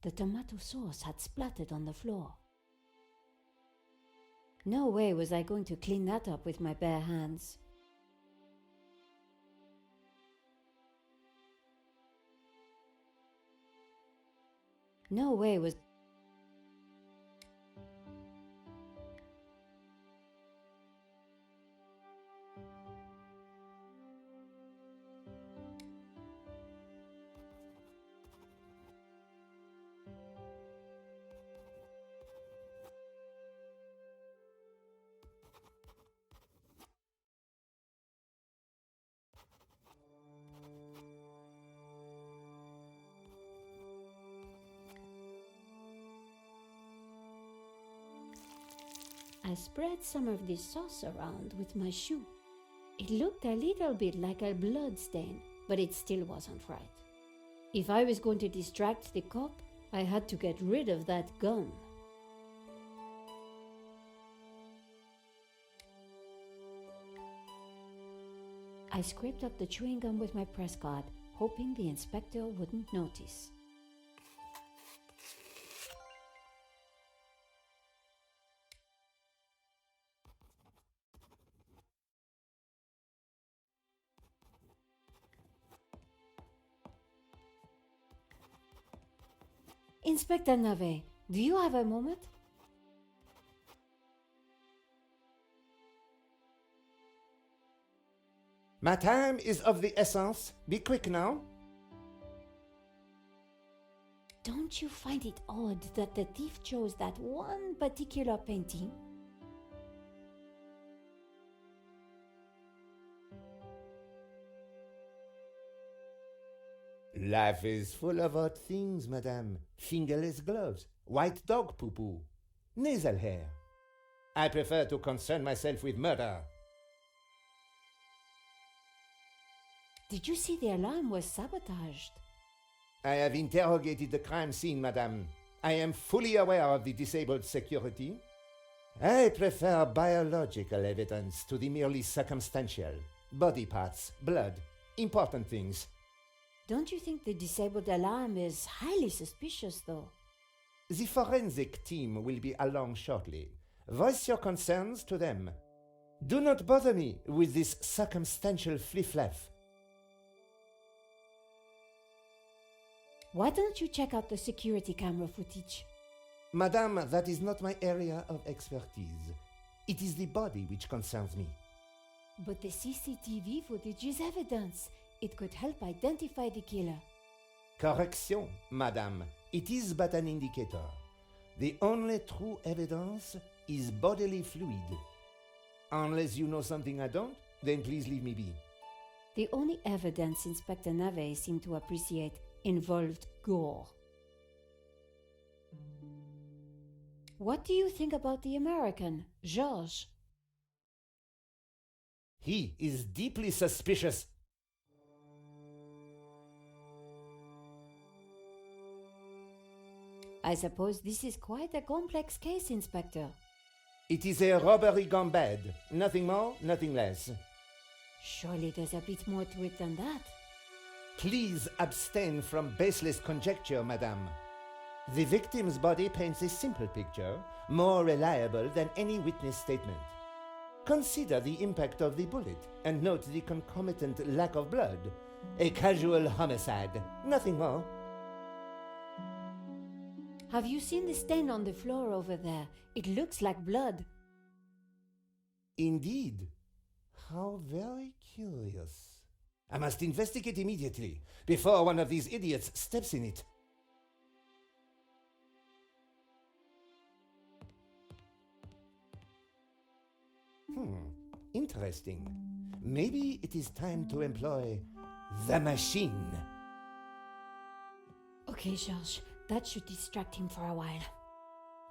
The tomato sauce had splattered on the floor. No way was I going to clean that up with my bare hands. No way was... I spread some of this sauce around with my shoe. It looked a little bit like a blood stain, but it still wasn't right. If I was going to distract the cop, I had to get rid of that gum. I scraped up the chewing gum with my press card, hoping the inspector wouldn't notice. Inspector Nave, do you have a moment? My time is of the essence. Be quick now. Don't you find it odd that the thief chose that one particular painting? Life is full of odd things, madame. Fingerless gloves, white dog poo-poo, nasal hair. I prefer to concern myself with murder. Did you see the alarm was sabotaged? I have interrogated the crime scene, madame. I am fully aware of the disabled security. I prefer biological evidence to the merely circumstantial. Body parts, blood, important things. Don't you think the disabled alarm is highly suspicious, though? The forensic team will be along shortly. Voice your concerns to them. Do not bother me with this circumstantial fliff-flaff. Why don't you check out the security camera footage? Madame, that is not my area of expertise. It is the body which concerns me. But the CCTV footage is evidence. It could help identify the killer. Correction, madame. It is but an indicator. The only true evidence is bodily fluid. Unless you know something I don't, then please leave me be. The only evidence Inspector Nave seemed to appreciate involved gore. What do you think about the American, Georges? He is deeply suspicious. I suppose this is quite a complex case, Inspector. It is a robbery gone bad. Nothing more, nothing less. Surely there's a bit more to it than that. Please abstain from baseless conjecture, madame. The victim's body paints a simple picture, more reliable than any witness statement. Consider the impact of the bullet and note the concomitant lack of blood. A casual homicide, nothing more. Have you seen the stain on the floor over there? It looks like blood. Indeed. How very curious. I must investigate immediately, before one of these idiots steps in it. Interesting. Maybe it is time to employ the machine. Okay, Georges, that should distract him for a while.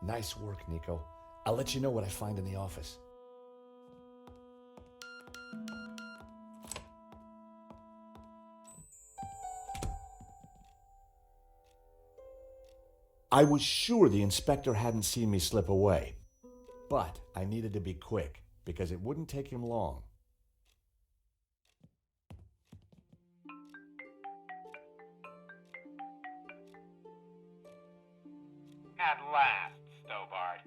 Nice work, Nico. I'll let you know what I find in the office. I was sure the inspector hadn't seen me slip away, but I needed to be quick because it wouldn't take him long. At last, Stobart.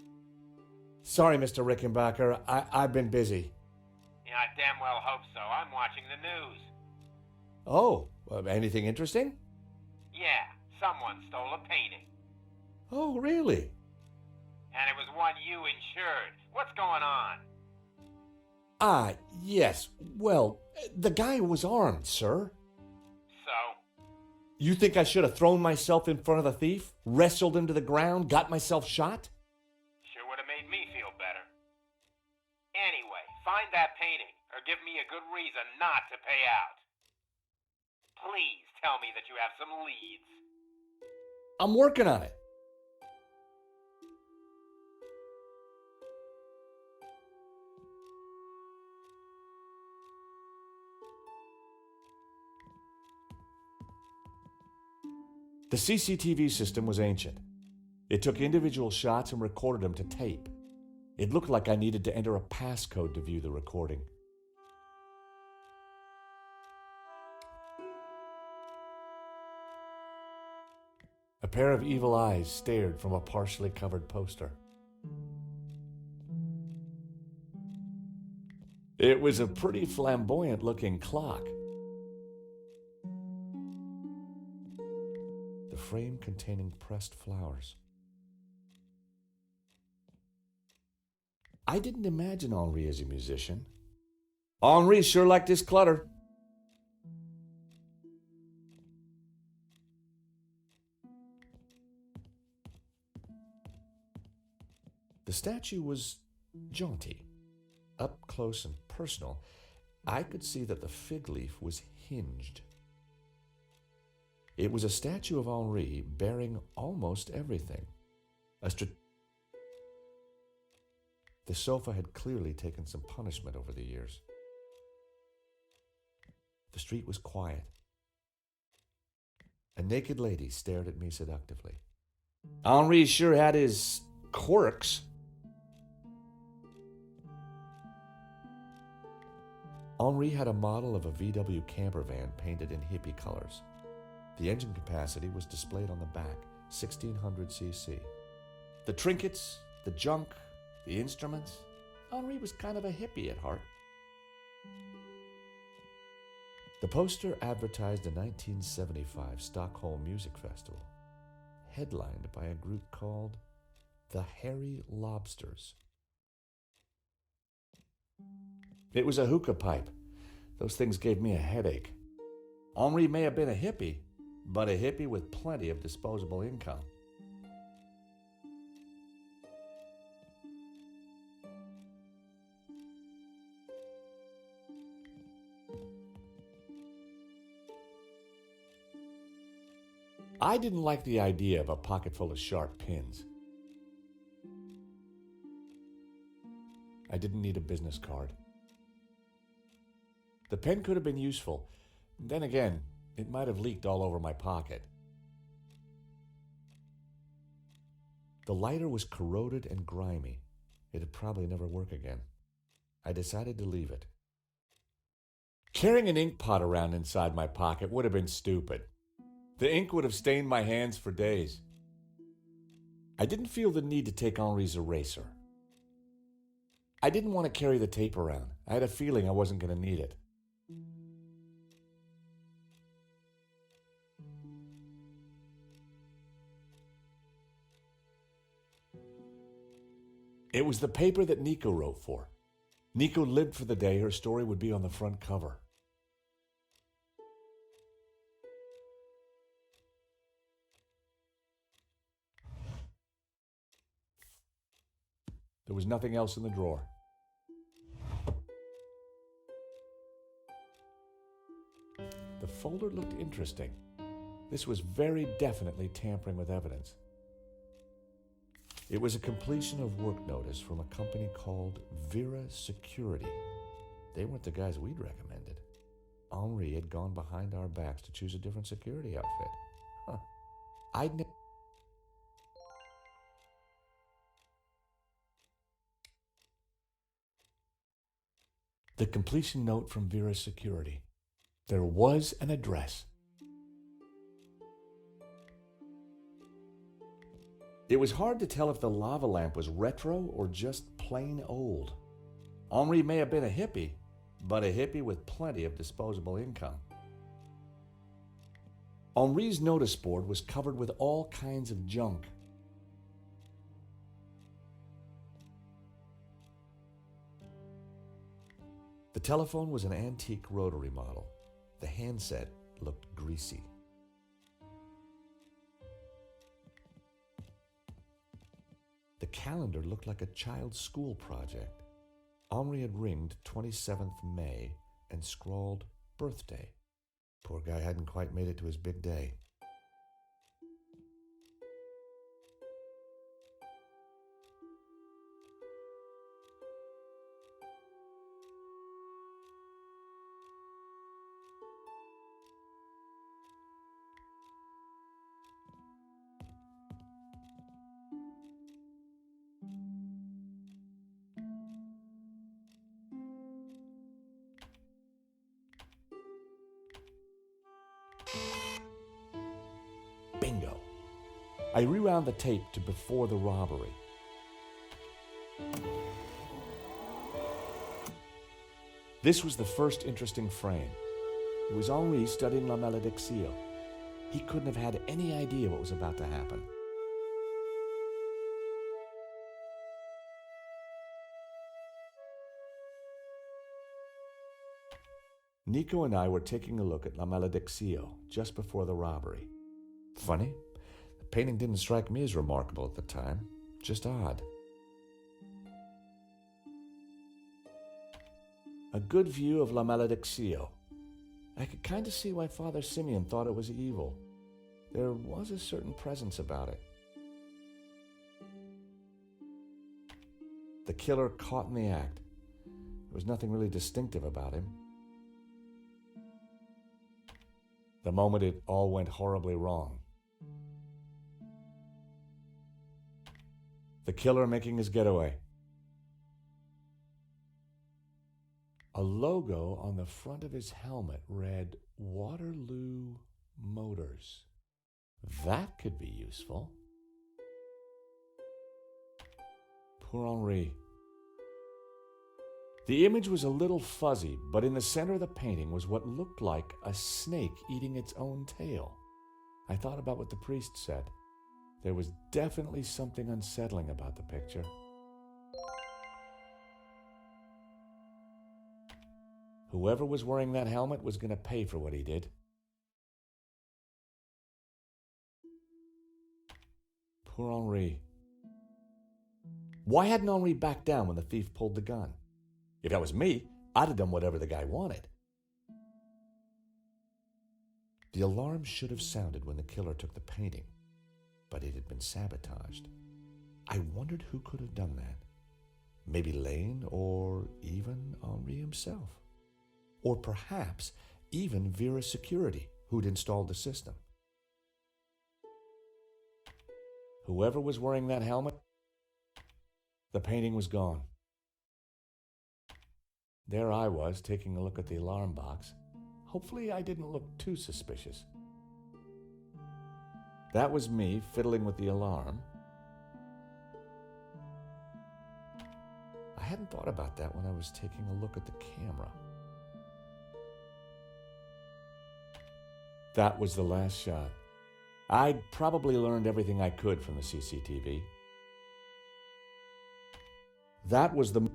Sorry, Mr. Rickenbacker. I've been busy. Yeah, I damn well hope so. I'm watching the news. Oh, anything interesting? Yeah, someone stole a painting. Oh, really? And it was one you insured. What's going on? Ah, yes. Well, the guy was armed, sir. So? You think I should have thrown myself in front of the thief, wrestled him to the ground, got myself shot? Sure would have made me feel better. Anyway, find that painting, or give me a good reason not to pay out. Please tell me that you have some leads. I'm working on it. The CCTV system was ancient. It took individual shots and recorded them to tape. It looked like I needed to enter a passcode to view the recording. A pair of evil eyes stared from a partially covered poster. It was a pretty flamboyant-looking clock. The frame containing pressed flowers. I didn't imagine Henri as a musician. Henri sure liked his clutter. The statue was jaunty. Up close and personal, I could see that the fig leaf was hinged. It was a statue of Henri bearing almost everything. The sofa had clearly taken some punishment over the years. The street was quiet. A naked lady stared at me seductively. Henri sure had his quirks. Henri had a model of a VW camper van painted in hippie colors. The engine capacity was displayed on the back, 1600 cc. The trinkets, the junk, the instruments. Henri was kind of a hippie at heart. The poster advertised a 1975 Stockholm Music Festival, headlined by a group called the Hairy Lobsters. It was a hookah pipe. Those things gave me a headache. Henri may have been a hippie, but a hippie with plenty of disposable income. I didn't like the idea of a pocket full of sharp pins. I didn't need a business card. The pen could have been useful. Then again, it might have leaked all over my pocket. The lighter was corroded and grimy. It'd probably never work again. I decided to leave it. Carrying an ink pot around inside my pocket would have been stupid. The ink would have stained my hands for days. I didn't feel the need to take Henri's eraser. I didn't want to carry the tape around. I had a feeling I wasn't going to need it. It was the paper that Nico wrote for. Nico lived for the day her story would be on the front cover. There was nothing else in the drawer. The folder looked interesting. This was very definitely tampering with evidence. It was a completion of work notice from a company called Vera Security. They weren't the guys we'd recommended. Henri had gone behind our backs to choose a different security outfit. Huh. The completion note from Vera Security. There was an address. It was hard to tell if the lava lamp was retro or just plain old. Henri may have been a hippie, but a hippie with plenty of disposable income. Henri's notice board was covered with all kinds of junk. The telephone was an antique rotary model. The handset looked greasy. The calendar looked like a child's school project. Henri had ringed 27th May and scrawled birthday. Poor guy hadn't quite made it to his big day. Bingo. I rewound the tape to before the robbery. This was the first interesting frame. It was Henri studying La Malédiction. He couldn't have had any idea what was about to happen. Nico and I were taking a look at La Malédiction just before the robbery. Funny, the painting didn't strike me as remarkable at the time, just odd. A good view of La Malédiction. I could kind of see why Father Simeon thought it was evil. There was a certain presence about it. The killer caught in the act. There was nothing really distinctive about him. The moment it all went horribly wrong. The killer making his getaway. A logo on the front of his helmet read Waterloo Motors. That could be useful. Poor Henri. The image was a little fuzzy, but in the center of the painting was what looked like a snake eating its own tail. I thought about what the priest said. There was definitely something unsettling about the picture. Whoever was wearing that helmet was going to pay for what he did. Poor Henri. Why hadn't Henri backed down when the thief pulled the gun? If that was me, I'd have done whatever the guy wanted. The alarm should have sounded when the killer took the painting, but it had been sabotaged. I wondered who could have done that. Maybe Lane or even Henri himself. Or perhaps even Vera Security, who'd installed the system. Whoever was wearing that helmet, the painting was gone. There I was, taking a look at the alarm box. Hopefully I didn't look too suspicious. That was me fiddling with the alarm. I hadn't thought about that when I was taking a look at the camera. That was the last shot. I'd probably learned everything I could from the CCTV. That was the...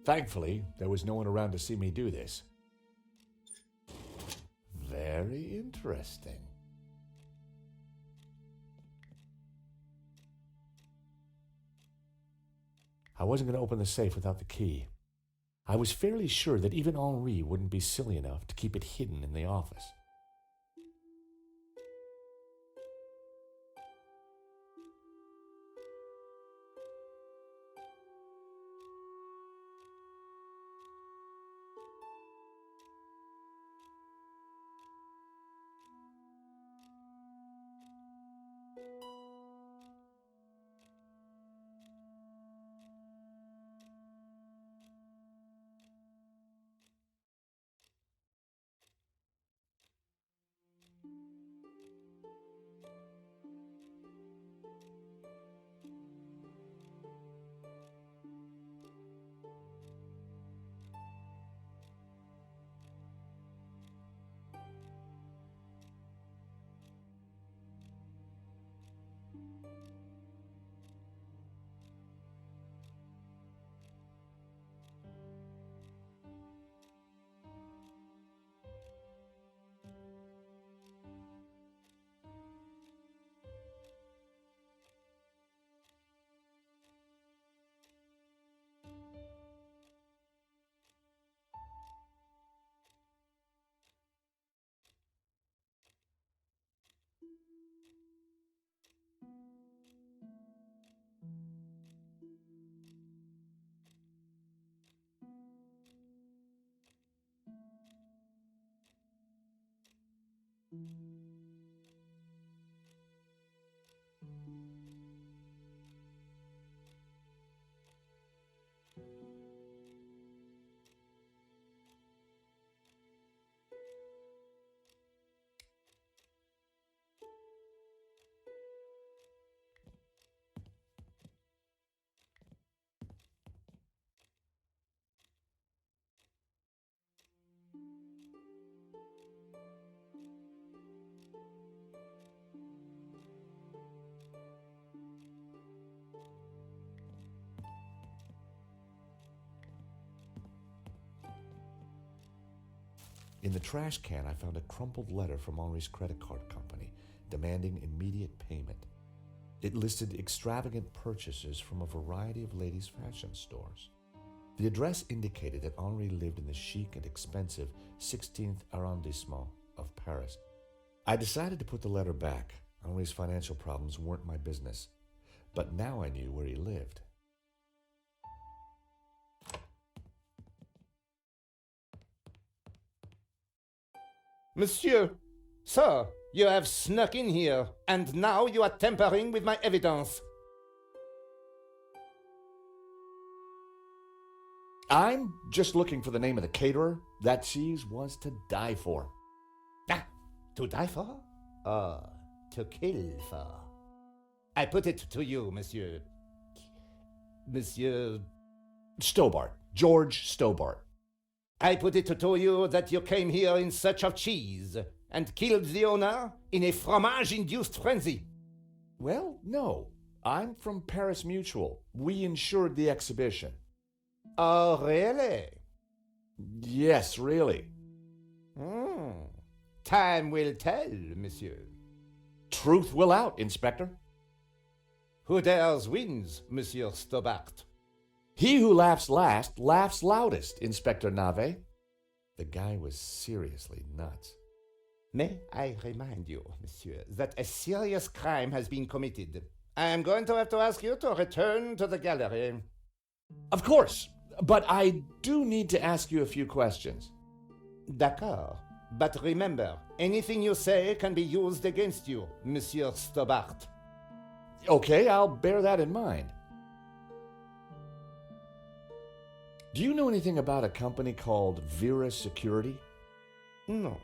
Thankfully, there was no one around to see me do this. Very interesting. I wasn't going to open the safe without the key. I was fairly sure that even Henri wouldn't be silly enough to keep it hidden in the office. In the trash can, I found a crumpled letter from Henri's credit card company demanding immediate payment. It listed extravagant purchases from a variety of ladies' fashion stores. The address indicated that Henri lived in the chic and expensive 16th arrondissement of Paris. I decided to put the letter back. Henri's financial problems weren't my business, but now I knew where he lived. Monsieur, sir, you have snuck in here, and now you are tampering with my evidence. I'm just looking for the name of the caterer. That cheese was to die for. Ah, to die for? Or to kill for? I put it to you, Monsieur. Monsieur. Stobart. George Stobart. I put it to you that you came here in search of cheese and killed the owner in a fromage-induced frenzy. Well, no. I'm from Paris Mutual. We insured the exhibition. Oh, really? Yes, really. Time will tell, monsieur. Truth will out, Inspector. Who dares wins, Monsieur Stobart? He who laughs last laughs loudest, Inspector Nave. The guy was seriously nuts. May I remind you, monsieur, that a serious crime has been committed. I am going to have to ask you to return to the gallery. Of course, but I do need to ask you a few questions. D'accord. But remember, anything you say can be used against you, Monsieur Stobart. Okay, I'll bear that in mind. Do you know anything about a company called Vera Security? No,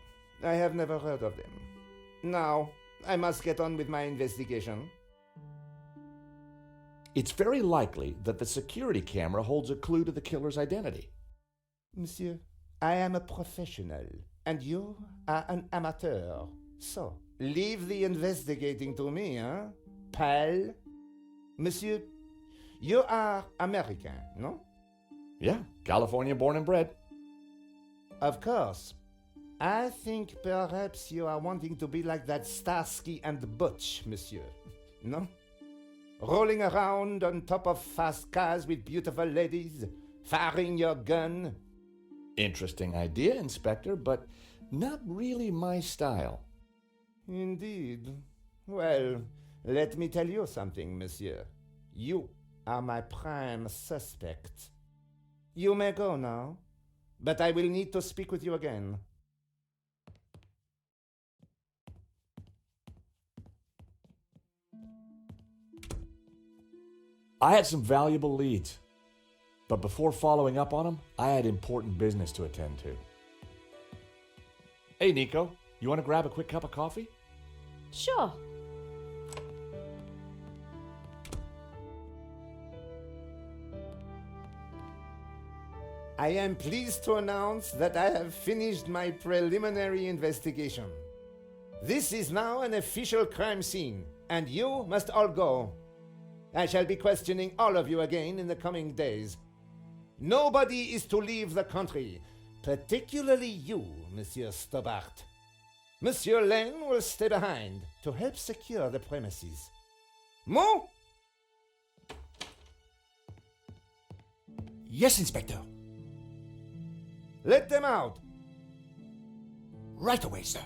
I have never heard of them. Now, I must get on with my investigation. It's very likely that the security camera holds a clue to the killer's identity. Monsieur, I am a professional, and you are an amateur. So, leave the investigating to me, huh? Pal? Monsieur, you are American, no? Yeah, California born and bred. Of course. I think perhaps you are wanting to be like that Starsky and Butch, monsieur. No? Rolling around on top of fast cars with beautiful ladies, firing your gun. Interesting idea, Inspector, but not really my style. Indeed. Well, let me tell you something, monsieur. You are my prime suspect. You may go now, but I will need to speak with you again. I had some valuable leads, but before following up on them, I had important business to attend to. Hey, Nico, you want to grab a quick cup of coffee? Sure. I am pleased to announce that I have finished my preliminary investigation. This is now an official crime scene, and you must all go. I shall be questioning all of you again in the coming days. Nobody is to leave the country, particularly you, Monsieur Stobart. Monsieur Lane will stay behind to help secure the premises. Move! Yes, Inspector. Let them out! Right away, sir.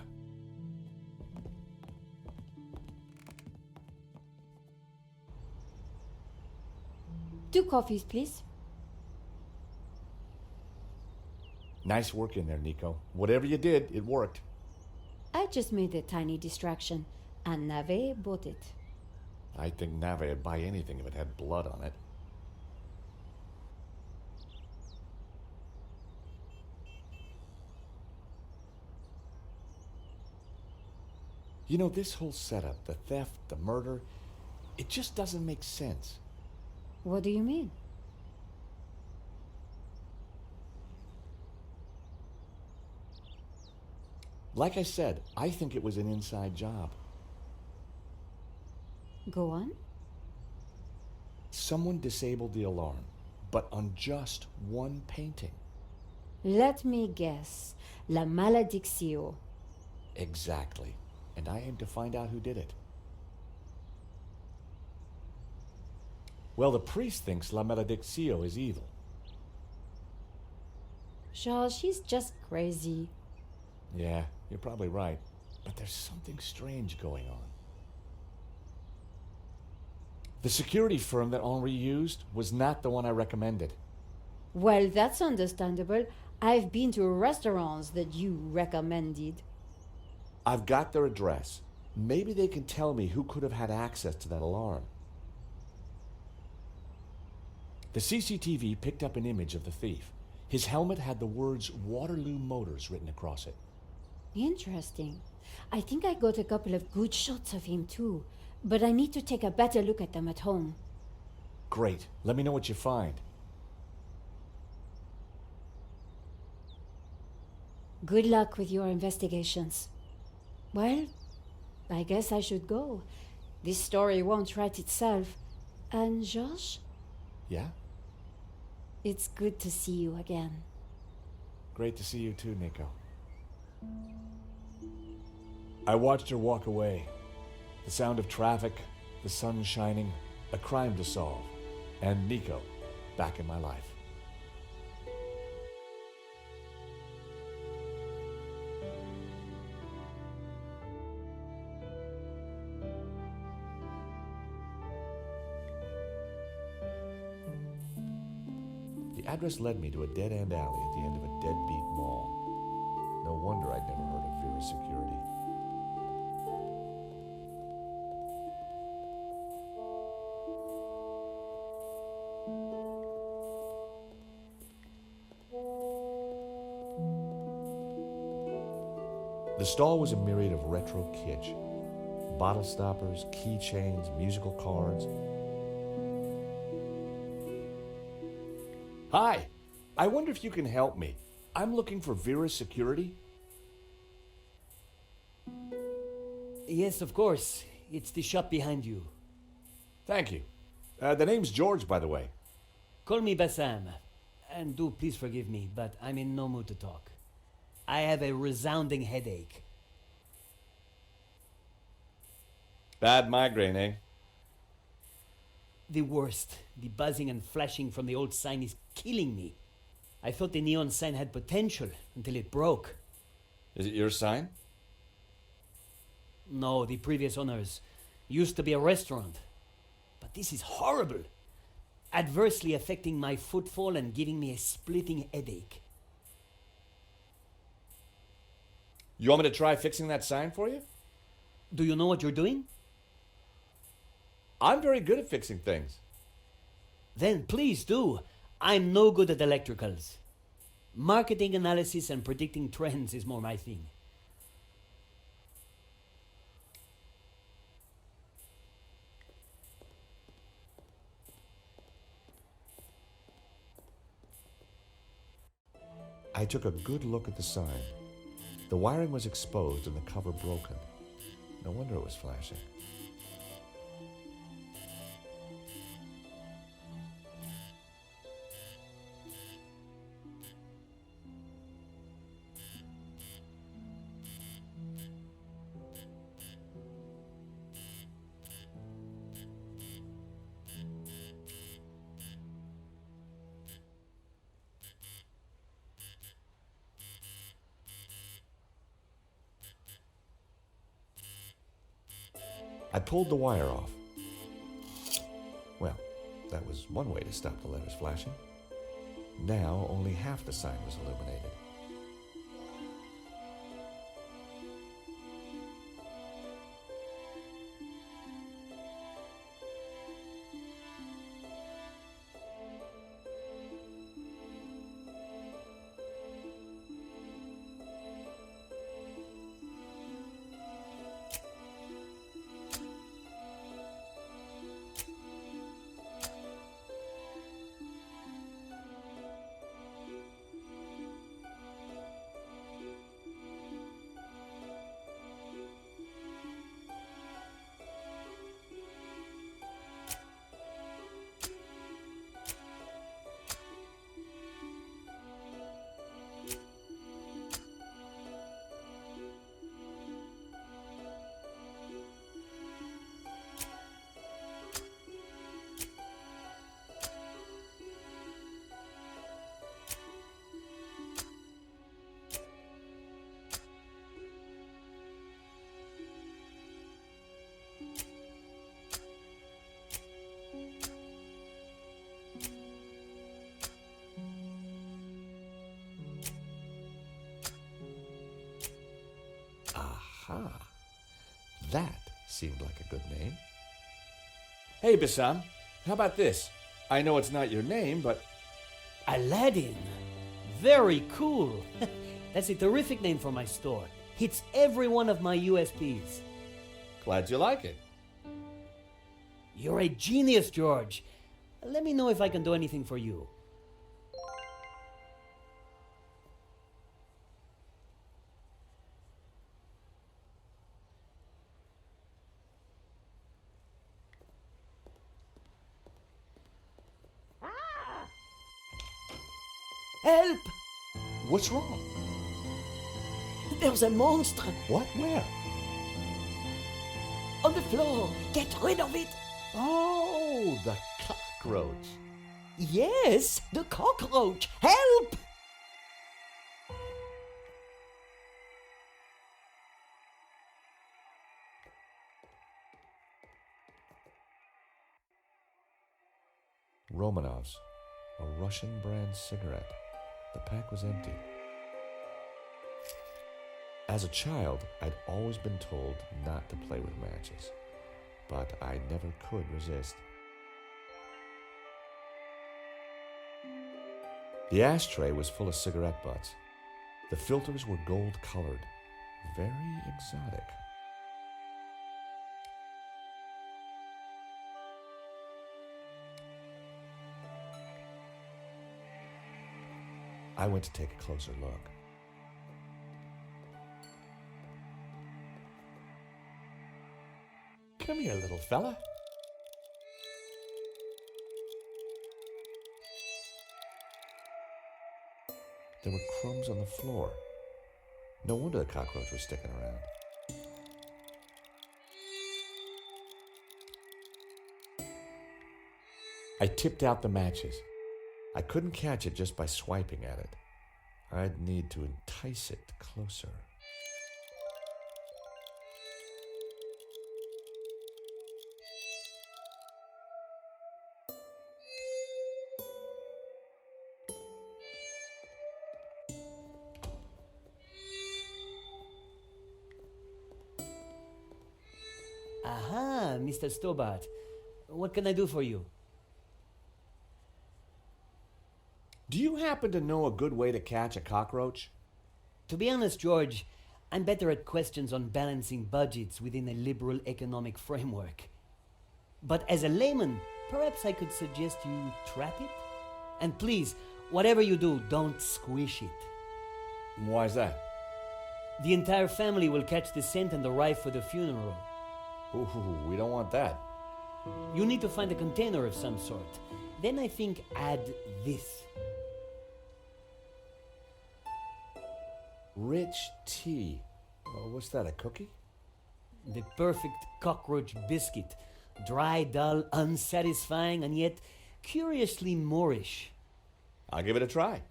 Two coffees, please. Nice work in there, Nico. Whatever you did, it worked. I just made a tiny distraction, and Nave bought it. I think Nave would buy anything if it had blood on it. You know, this whole setup, the theft, the murder, it just doesn't make sense. What do you mean? Like I said, I think it was an inside job. Go on. Someone disabled the alarm, but on just one painting. Let me guess. La maledictio. Exactly. And I aim to find out who did it. Well, the priest thinks La Maledictio is evil. Charles, she's just crazy. Yeah, you're probably right. But there's something strange going on. The security firm that Henri used was not the one I recommended. Well, that's understandable. I've been to restaurants that you recommended. I've got their address. Maybe they can tell me who could have had access to that alarm. The CCTV picked up an image of the thief. His helmet had the words Waterloo Motors written across it. Interesting. I think I got a couple of good shots of him too, but I need to take a better look at them at home. Great. Let me know what you find. Good luck with your investigations. Well, I guess I should go. This story won't write itself. And Josh, Yeah? it's good to see you again. Great to see you too, Nico. I watched her walk away. The sound of traffic, the sun shining, a crime to solve, and Nico back in my life. The address led me to a dead-end alley at the end of a deadbeat mall. No wonder I'd never heard of Vera's security. The stall was a myriad of retro kitsch. Bottle stoppers, keychains, musical cards. Hi! I wonder if you can help me. I'm looking for Vera's security. Yes, of course. It's the shop behind you. Thank you. The name's George, by the way. Call me Bassam. And do please forgive me, but I'm in no mood to talk. I have a resounding headache. Bad migraine, eh? The worst. The buzzing and flashing from the old sign is killing me. I thought the neon sign had potential until it broke. Is it your sign? No, the previous owners used to be a restaurant. But this is horrible. Adversely affecting my footfall and giving me a splitting headache. You want me to try fixing that sign for you? Do you know what you're doing? I'm very good at fixing things. Then please do. I'm no good at electricals. Marketing analysis and predicting trends is more my thing. I took a good look at the sign. The wiring was exposed and the cover broken. No wonder it was flashing. I pulled the wire off. Well, that was one way to stop the letters flashing. Now only half the sign was illuminated. seemed like a good name. Hey, Bassam, how about this? I know it's not your name, but Aladdin. Very cool. That's a terrific name for my store. Hits every one of my USPs. glad you like it. You're a genius, George. Let me know if I can do anything for you. Help! What's wrong? There's a monster What? Where? on the floor. Get rid of it. Oh, the cockroach. Yes, the cockroach. Help! Romanov's, a Russian brand cigarette. The pack was empty. As a child, I'd always been told not to play with matches, but I never could resist. The ashtray was full of cigarette butts. The filters were gold-colored, very exotic. I went to take a closer look. Come here, little fella. There were crumbs on the floor. No wonder the cockroach was sticking around. I tipped out the matches. I couldn't catch it just by swiping at it. I'd need to entice it closer. Aha, Mr. Stobart. What can I do for you? Do you happen to know a good way to catch a cockroach? To be honest, George, I'm better at questions on balancing budgets within a liberal economic framework. But as a layman, perhaps I could suggest you trap it? And please, whatever you do, don't squish it. Why's that? The entire family will catch the scent and arrive for the funeral. Ooh, we don't want that. You need to find a container of some sort. Then I think add this. Rich tea. Oh, what's that, a cookie? The perfect cockroach biscuit. Dry, dull, unsatisfying, and yet curiously Moorish. I'll give it a try.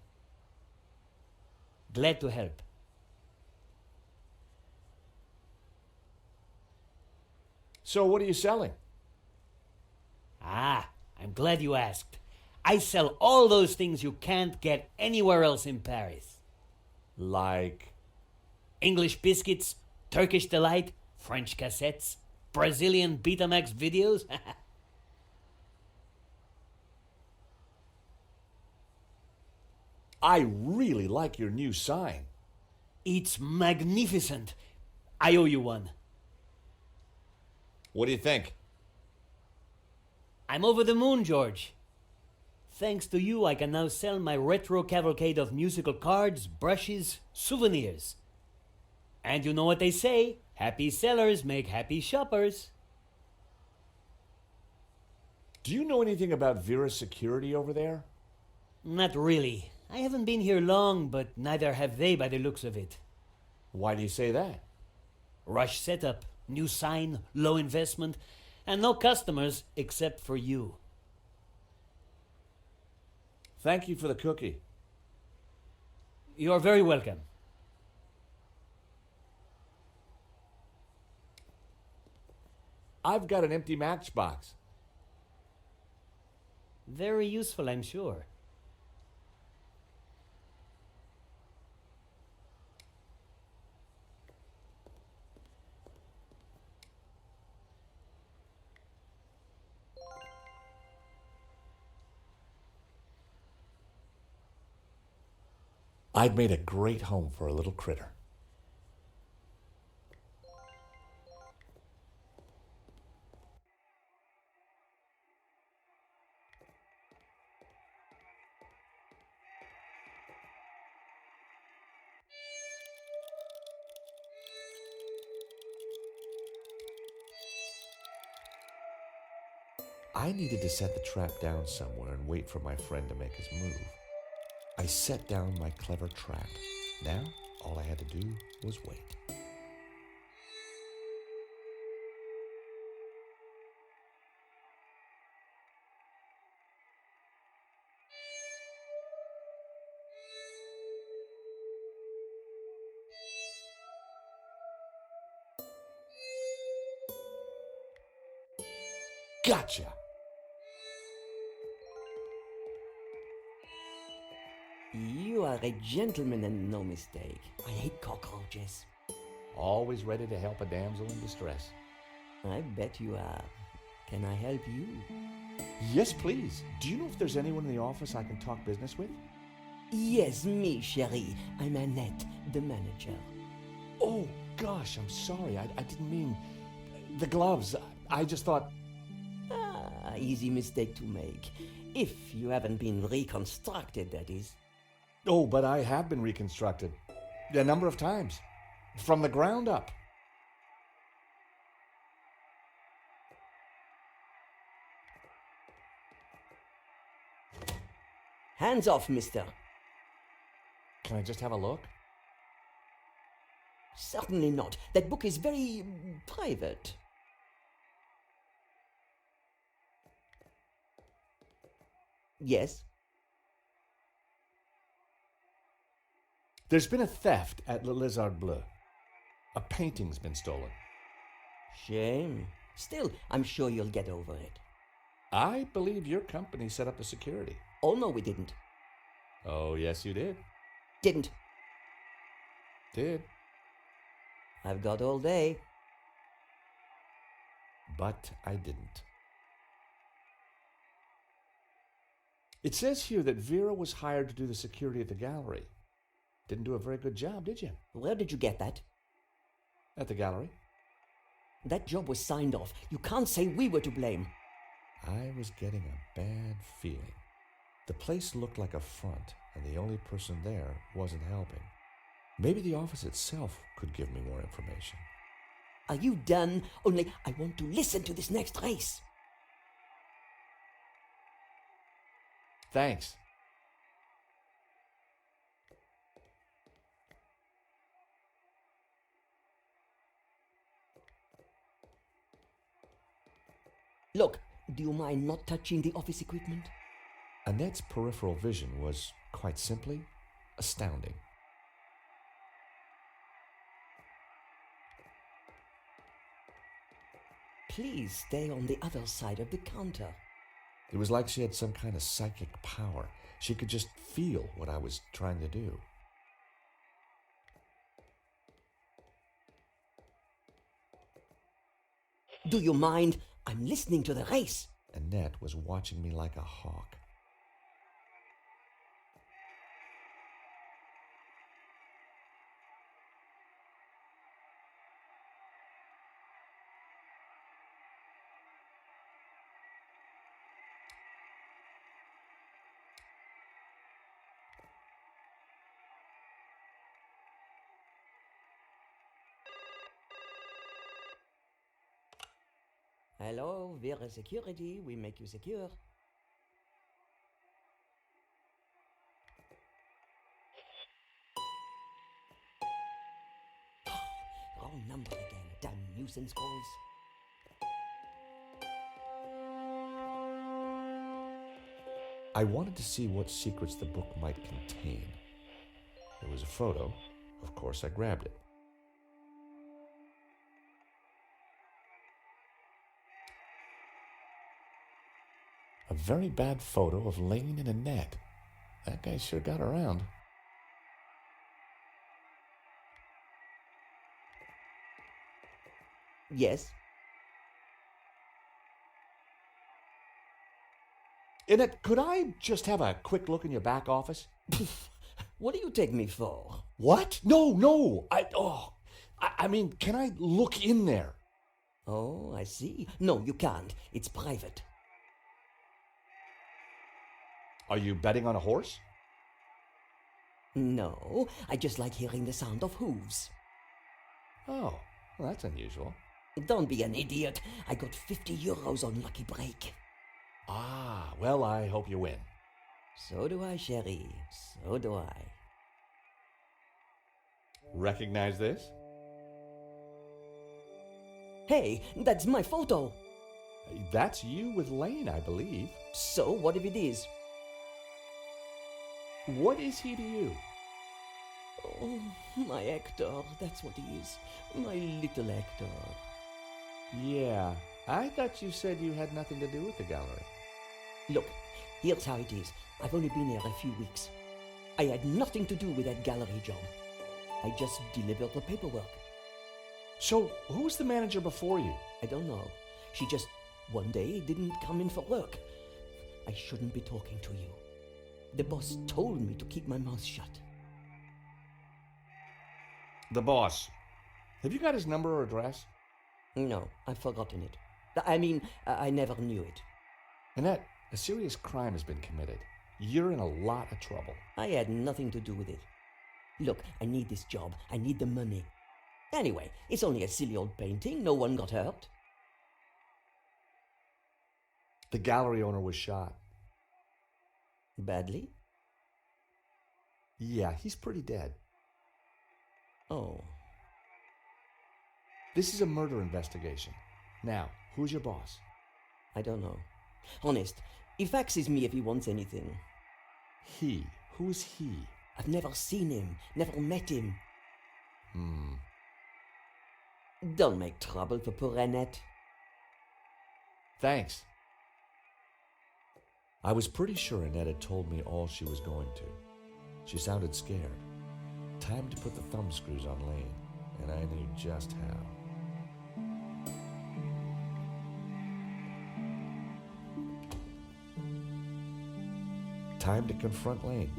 Glad to help. So what are you selling? Ah, I'm glad you asked. I sell all those things you can't get anywhere else in Paris. Like... English biscuits, Turkish delight, French cassettes, Brazilian Betamax videos. I really like your new sign. It's magnificent. I owe you one. What do you think? I'm over the moon, George. Thanks to you, I can now sell my retro cavalcade of musical cards, brushes, souvenirs. And you know what they say, happy sellers make happy shoppers. Do you know anything about Vera's security over there? Not really. I haven't been here long, but neither have they by the looks of it. Why do you say that? Rush setup, new sign, low investment, and no customers except for you. Thank you for the cookie. You're very welcome. I've got an empty matchbox. Very useful, I'm sure. I'd made a great home for a little critter. I needed to set the trap down somewhere and wait for my friend to make his move. I set down my clever trap. Now, all I had to do was wait. Gotcha! You are a gentleman and no mistake. I hate cockroaches. Always ready to help a damsel in distress. I bet you are. Can I help you? Yes, please. Do you know if there's anyone in the office I can talk business with? Yes, me, chérie. I'm Annette, the manager. Oh, gosh, I'm sorry. I didn't mean the gloves. I just thought... Easy mistake to make. If you haven't been reconstructed, that is. Oh, but I have been reconstructed. A number of times. From the ground up. Hands off, mister. Can I just have a look? Certainly not. That book is very private. Yes? There's been a theft at Le Lézard Bleu. A painting's been stolen. Shame. Still, I'm sure you'll get over it. I believe your company set up the security. Oh, no, we didn't. Oh, yes, you did. Didn't. Did. I've got all day. But I didn't. It says here that Vera was hired to do the security at the gallery. Didn't do a very good job, did you? Where did you get that? At the gallery? That job was signed off. You can't say we were to blame. I was getting a bad feeling. The place looked like a front, and the only person there wasn't helping. Maybe the office itself could give me more information. Are you done? Only I want to listen to this next race. Thanks. Look, do you mind not touching the office equipment? Annette's peripheral vision was, quite simply, astounding. Please stay on the other side of the counter. It was like she had some kind of psychic power. She could just feel what I was trying to do. Do you mind? I'm listening to the race. Annette was watching me like a hawk. Hello, Vera Security. We make you secure. Wrong number again. Damn nuisance calls. I wanted to see what secrets the book might contain. There was a photo. Of course, I grabbed it. A very bad photo of Lane and Annette. That guy sure got around. Yes. Annette, could I just have a quick look in your back office? What do you take me for? What? No. I mean, can I look in there? Oh, I see. No, you can't. It's private. Are you betting on a horse? No, I just like hearing the sound of hooves. Oh, well, that's unusual. Don't be an idiot. I got 50 euros on Lucky Break. Ah, well, I hope you win. So do I, chérie. So do I. Recognize this? Hey, that's my photo. That's you with Lane, I believe. So what if it is? What is he to you? Oh, my Hector. That's what he is. My little Hector. Yeah, I thought you said you had nothing to do with the gallery. Look, here's how it is. I've only been here a few weeks. I had nothing to do with that gallery job. I just delivered the paperwork. So, who was the manager before you? I don't know. She just one day didn't come in for work. I shouldn't be talking to you. The boss told me to keep my mouth shut. The boss. Have you got his number or address? No, I've forgotten it. I mean, I never knew it. Annette, a serious crime has been committed. You're in a lot of trouble. I had nothing to do with it. Look, I need this job. I need the money. Anyway, it's only a silly old painting. No one got hurt. The gallery owner was shot. Badly? Yeah, he's pretty dead. Oh. This is a murder investigation. Now, who's your boss? I don't know. Honest, he faxes me if he wants anything. He? Who's he? I've never seen him, never met him. Don't make trouble for poor Annette. Thanks. I was pretty sure Annette had told me all she was going to. She sounded scared. Time to put the thumb screws on Lane, and I knew just how. Time to confront Lane.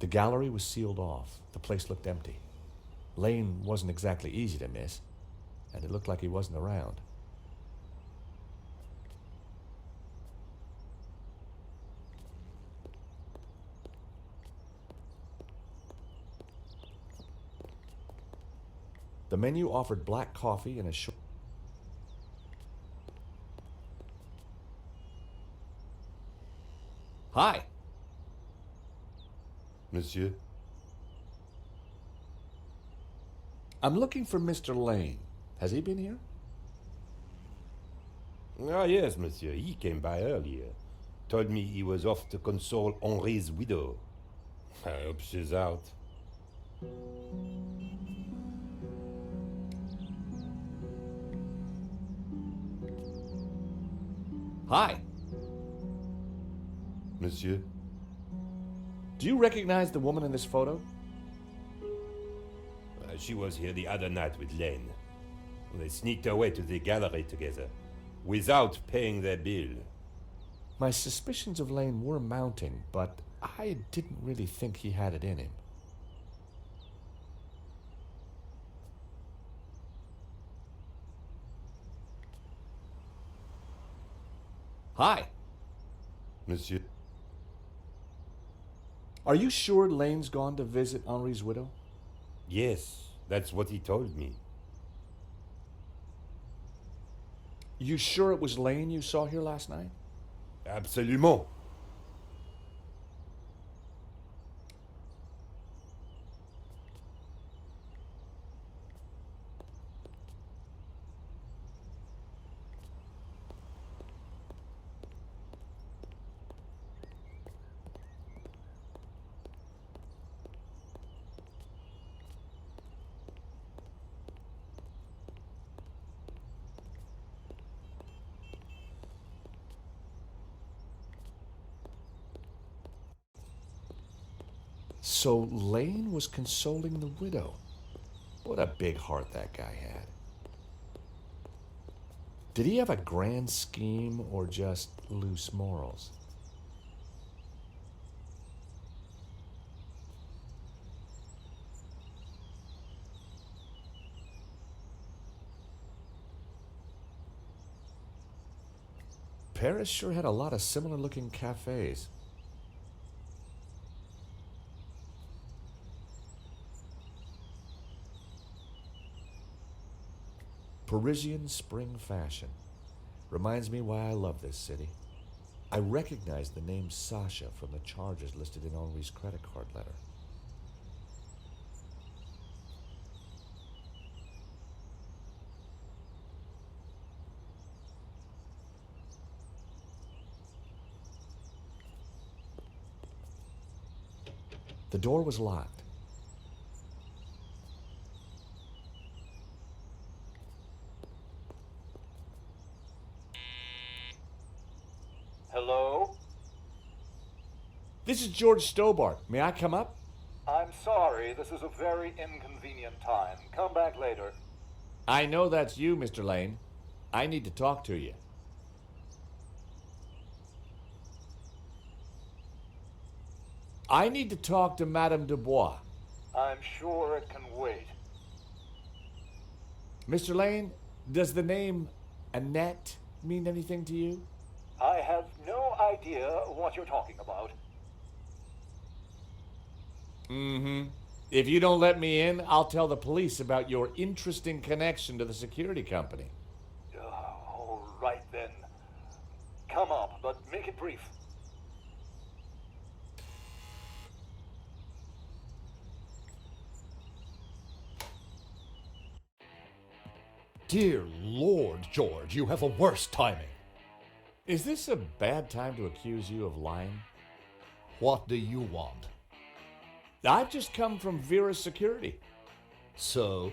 The gallery was sealed off. The place looked empty. Lane wasn't exactly easy to miss, and it looked like he wasn't around. The menu offered black coffee and a short... Hi. Monsieur? I'm looking for Mr. Lane. Has he been here? Ah, yes, monsieur. He came by earlier. Told me he was off to console Henri's widow. I hope she's out. Hi. Monsieur? Do you recognize the woman in this photo? She was here the other night with Lane. They sneaked away to the gallery together, without paying their bill. My suspicions of Lane were mounting, but I didn't really think he had it in him. Hi. Monsieur? Are you sure Lane's gone to visit Henri's widow? Yes, that's what he told me. You sure it was Lane you saw here last night? Absolument. So Lane was consoling the widow. What a big heart that guy had. Did he have a grand scheme or just loose morals? Paris sure had a lot of similar-looking cafes. Parisian spring fashion. Reminds me why I love this city. I recognize the name Sasha from the charges listed in Henri's credit card letter. The door was locked. Hello? This is George Stobart. May I come up? I'm sorry, this is a very inconvenient time. Come back later. I know that's you, Mr. Lane. I need to talk to you. I need to talk to Madame Dubois. I'm sure it can wait. Mr. Lane, does the name Annette mean anything to you? I have no idea what you're talking about. Mm-hmm. If you don't let me in, I'll tell the police about your interesting connection to the security company. All right then. Come up, but make it brief. Dear Lord, George, you have the worst timing. Is this a bad time to accuse you of lying? What do you want? I've just come from Vera's security. So?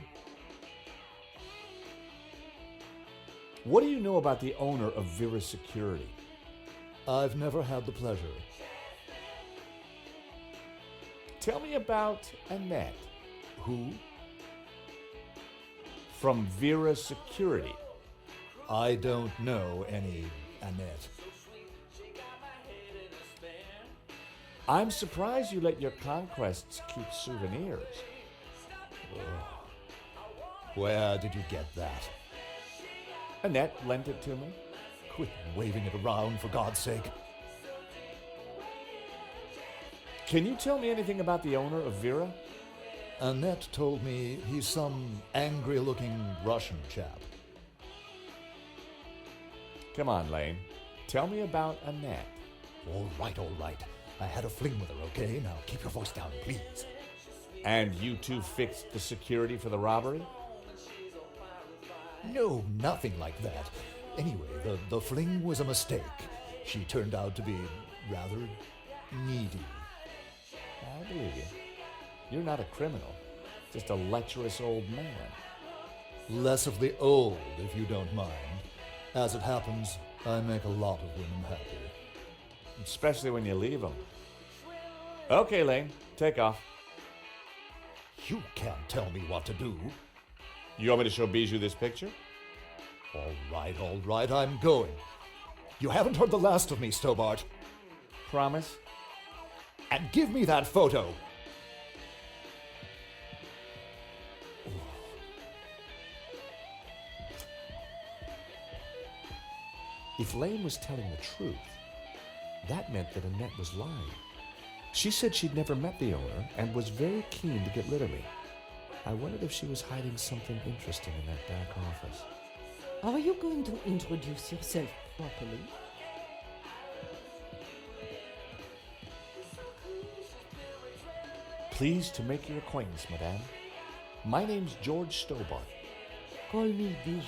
What do you know about the owner of Vera's security? I've never had the pleasure. Tell me about Annette. Who? From Vera Security. I don't know any Annette. I'm surprised you let your conquests keep souvenirs. Where did you get that? Annette lent it to me. Quit waving it around, for God's sake. Can you tell me anything about the owner of Vera? Annette told me he's some angry-looking Russian chap. Come on, Lane. Tell me about Annette. All right, all right. I had a fling with her, okay? Now keep your voice down, please. And you two fixed the security for the robbery? No, nothing like that. Anyway, the fling was a mistake. She turned out to be rather needy. I believe you. You're not a criminal, just a lecherous old man. Less of the old, if you don't mind. As it happens, I make a lot of women happy. Especially when you leave them. Okay, Lane, take off. You can't tell me what to do. You want me to show Bijou this picture? All right, I'm going. You haven't heard the last of me, Stobart. Promise? And give me that photo. If Lane was telling the truth, that meant that Annette was lying. She said she'd never met the owner and was very keen to get rid of me. I wondered if she was hiding something interesting in that back office. Are you going to introduce yourself properly? Pleased to make your acquaintance, madame. My name's George Stobart. Call me Bijou.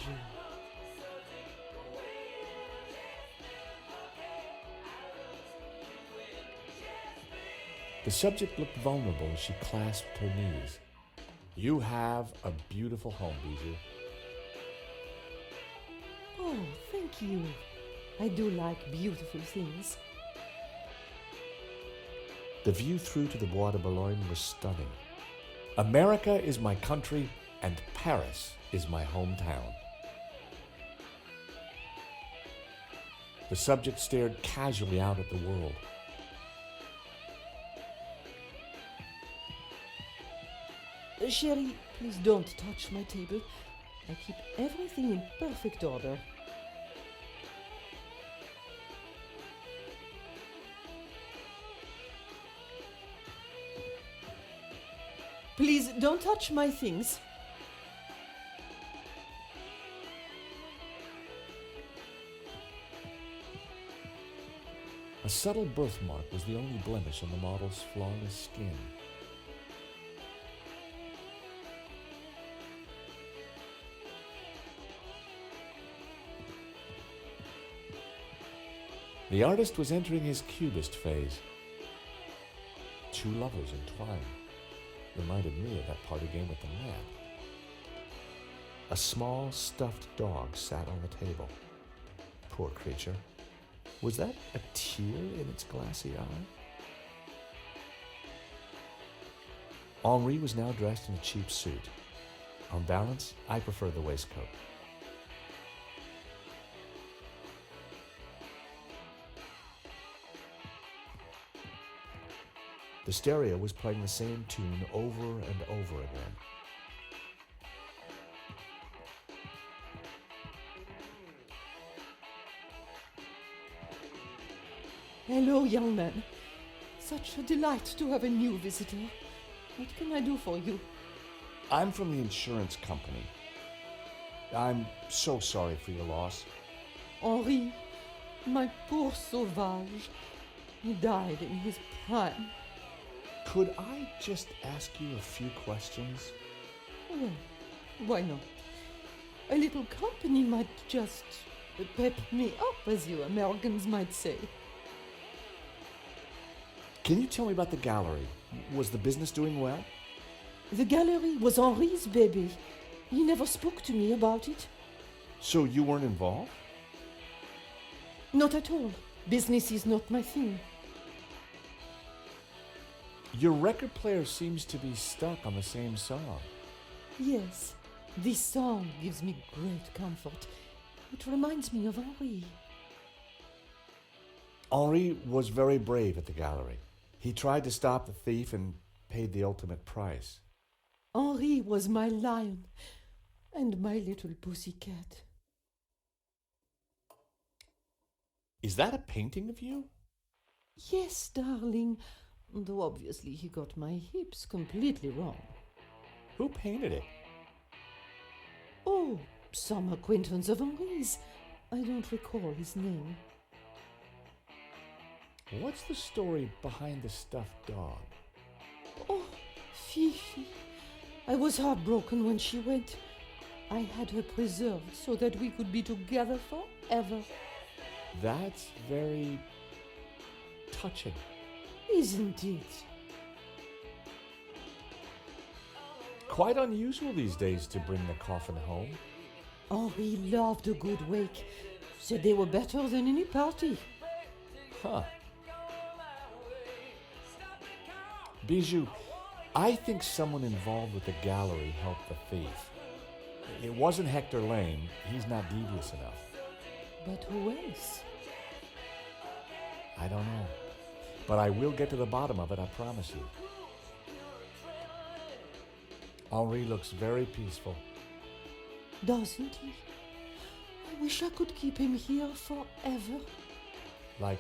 The subject looked vulnerable as she clasped her knees. You have a beautiful home, Bijou. Oh, thank you. I do like beautiful things. The view through to the Bois de Boulogne was stunning. America is my country, and Paris is my hometown. The subject stared casually out at the world. Sherry, please don't touch my table. I keep everything in perfect order. Please don't touch my things. A subtle birthmark was the only blemish on the model's flawless skin. The artist was entering his cubist phase. Two lovers entwined. Reminded me of that party game with the map. A small stuffed dog sat on the table. Poor creature. Was that a tear in its glassy eye? Henri was now dressed in a cheap suit. On balance, I prefer the waistcoat. The stereo was playing the same tune over and over again. Hello, young man. Such a delight to have a new visitor. What can I do for you? I'm from the insurance company. I'm so sorry for your loss. Henri, my poor sauvage. He died in his prime. Could I just ask you a few questions? Well, why not? A little company might just pep me up, as you Americans might say. Can you tell me about the gallery? Was the business doing well? The gallery was Henri's baby. He never spoke to me about it. So you weren't involved? Not at all. Business is not my thing. Your record player seems to be stuck on the same song. Yes, this song gives me great comfort. It reminds me of Henri. Henri was very brave at the gallery. He tried to stop the thief and paid the ultimate price. Henri was my lion and my little pussycat. Is that a painting of you? Yes, darling, though obviously he got my hips completely wrong. Who painted it? Oh, some acquaintance of Henri's. I don't recall his name. What's the story behind the stuffed dog? Oh, Fifi. I was heartbroken when she went. I had her preserved so that we could be together forever. That's very touching. Isn't it? Quite unusual these days to bring the coffin home. Henri loved a good wake. Said they were better than any party. Huh. Bijou, I think someone involved with the gallery helped the thief. It wasn't Hector Lane. He's not devious enough. But who else? I don't know. But I will get to the bottom of it, I promise you. Henri looks very peaceful. Doesn't he? I wish I could keep him here forever. Like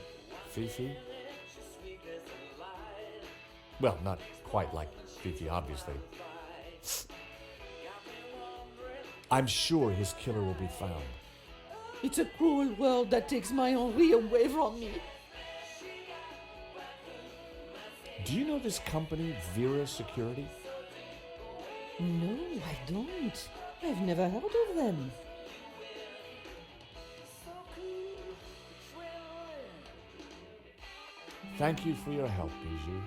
Fifi? Well, not quite like Fifi, obviously. I'm sure his killer will be found. It's a cruel world that takes my Henri away from me. Do you know this company, Vera Security? No, I don't. I've never heard of them. Thank you for your help, Bijou.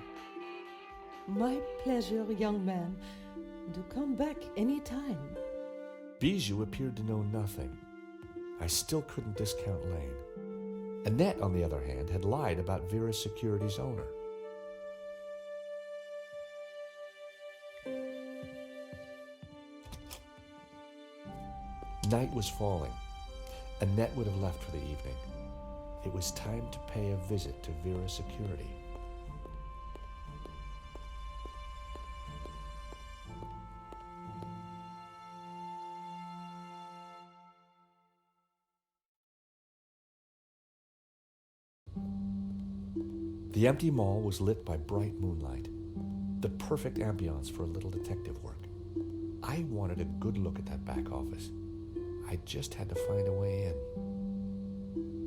My pleasure, young man. Do come back any time. Bijou appeared to know nothing. I still couldn't discount Lane. Annette, on the other hand, had lied about Vera Security's owner. Night was falling. Annette would have left for the evening. It was time to pay a visit to Vera's security. The empty mall was lit by bright moonlight, the perfect ambiance for a little detective work. I wanted a good look at that back office. I just had to find a way in.